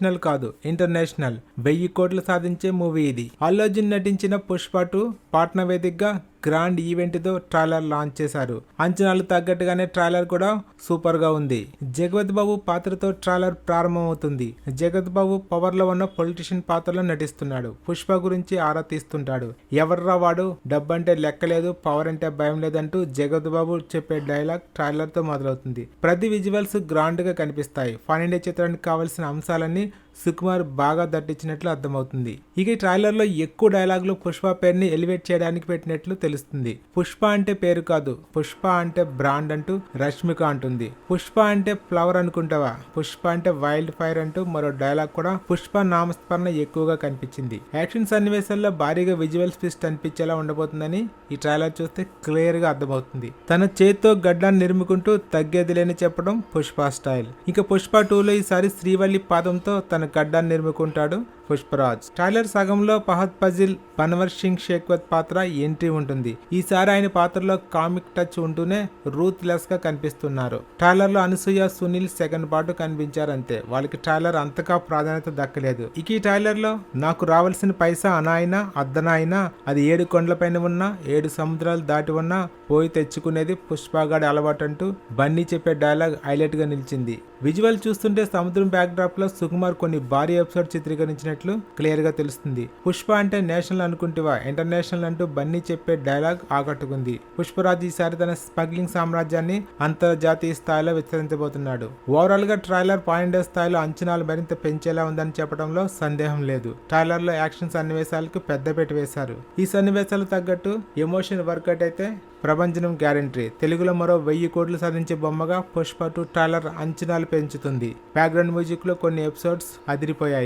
National కాదు international 1000 కోట్లు సాధించే మూవీ ఇది. అల్లు అర్జున్ నటించిన పుష్ప 2 పాట్నా వేదికగా గ్రాండ్ ఈవెంట్ తో ట్రైలర్ లాంచ్ చేశారు. అంచనాలు తగ్గట్టుగానే ట్రైలర్ కూడా సూపర్ గా ఉంది. జగపతి బాబు పాత్రతో ట్రైలర్ ప్రారంభమవుతుంది. జగపతి బాబు పవర్ లో ఉన్న పొలిటీషియన్ పాత్రలో నటిస్తున్నాడు. పుష్ప గురించి ఆరా తీస్తుంటాడు. ఎవర్రా వాడు, డబ్బంటే లెక్కలేదు, పవర్ అంటే భయం లేదంటూ జగపతి బాబు చెప్పే డైలాగ్ ట్రైలర్ తో మొదలవుతుంది. ప్రతి విజువల్స్ గ్రాండ్ గా కనిపిస్తాయి. ఫన్ ఇండియా చిత్రానికి కావాల్సిన అంశాలన్నీ సుకుమార్ బాగా దట్టించినట్లు అర్థమవుతుంది. ఇక ఈ ట్రైలర్ లో ఎక్కువ డైలాగులు పుష్ప పేరుని ఎలివేట్ చేయడానికి పెట్టినట్లు తెలుస్తుంది. పుష్ప అంటే పేరు కాదు, పుష్ప అంటే బ్రాండ్ అంటూ రష్మిక అంటుంది. పుష్ప అంటే ఫ్లవర్ అనుకుంటావా, పుష్ప అంటే వైల్డ్ ఫైర్ అంటూ మరో డైలాగ్ కూడా పుష్ప నామస్మరణ ఎక్కువగా కనిపించింది. యాక్షన్ సన్నివేశాల్లో భారీగా విజువల్ ట్విస్ట్ అనిపించేలా ఉండబోతుందని ఈ ట్రైలర్ చూస్తే క్లియర్ గా అర్థమవుతుంది. తన చేత్తో గడ్డాన్ని నిర్ముకుంటూ తగ్గేది లేని చెప్పడం పుష్ప స్టైల్. ఇక పుష్ప 2లో ఈసారి శ్రీవల్లి పాదంతో తన గడ్డాన్ని నిర్ముకుంటాడు పుష్పరాజ్. ట్రైలర్ సగంలో ఫహద్ ఫజిల్, బన్వర్ సింగ్ షేక్వత్ పాత్ర ఎంట్రీ ఉంటుంది. ఈసారి ఆయన పాత్రలో కామిక్ టచ్ ఉంటూనే రూత్ లెస్ గా కనిపిస్తున్నారు. ట్రైలర్ లో అనసూయ, సునీల్ సెకండ్ పాటు కనిపించారంతే. వాళ్ళకి ట్రైలర్ అంతగా ప్రాధాన్యత దక్కలేదు. ఇక ఈ ట్రైలర్ లో నాకు రావాల్సిన పైసా అనాయినా అద్దనాయినా, అది 7 కొండలపైన ఉన్నా 7 సముద్రాలు దాటి ఉన్నా పోయి తెచ్చుకునేది పుష్పగాడి అలవాటు అంటూ బన్నీ చెప్పే డైలాగ్ హైలైట్ గా నిలిచింది. విజువల్ చూస్తుంటే సముద్రం బ్యాక్ డ్రాప్ లో సుకుమార్ కొన్ని భారీ ఎపిసోడ్ చిత్రీకరించినట్లు క్లియర్ గా తెలుస్తుంది. పుష్ప అంటే నేషనల్ అనుకుంటేవా ఇంటర్నేషనల్ అంటూ బన్నీ చెప్పే డైలాగ్ ఆకట్టుకుంది. పుష్పరాజ్ ఈసారి తన స్మగ్లింగ్ సామ్రాజ్యాన్ని అంతర్జాతీయ స్థాయిలో విస్తరించబోతున్నాడు. ఓవరాల్ గా ట్రైలర్ పాయింట్ స్థాయిలో అంచనాలు మరింత పెంచేలా ఉందని చెప్పడంలో సందేహం లేదు. ట్రైలర్ లో యాక్షన్ సన్నివేశాలకు పెద్దపీట వేశారు. ఈ సన్నివేశాలు తగ్గట్టు ఎమోషన్ వర్కౌట్ అయితే ప్రభంజనం గ్యారంటీ. తెలుగులో మరో 1000 కోట్లు సాధించే బొమ్మగా పుష్ప 2 ట్రైలర్ అంచనాలు పెంచుతుంది. బ్యాక్గ్రౌండ్ మ్యూజిక్ లో కొన్ని ఎపిసోడ్స్ అదిరిపోయాయి.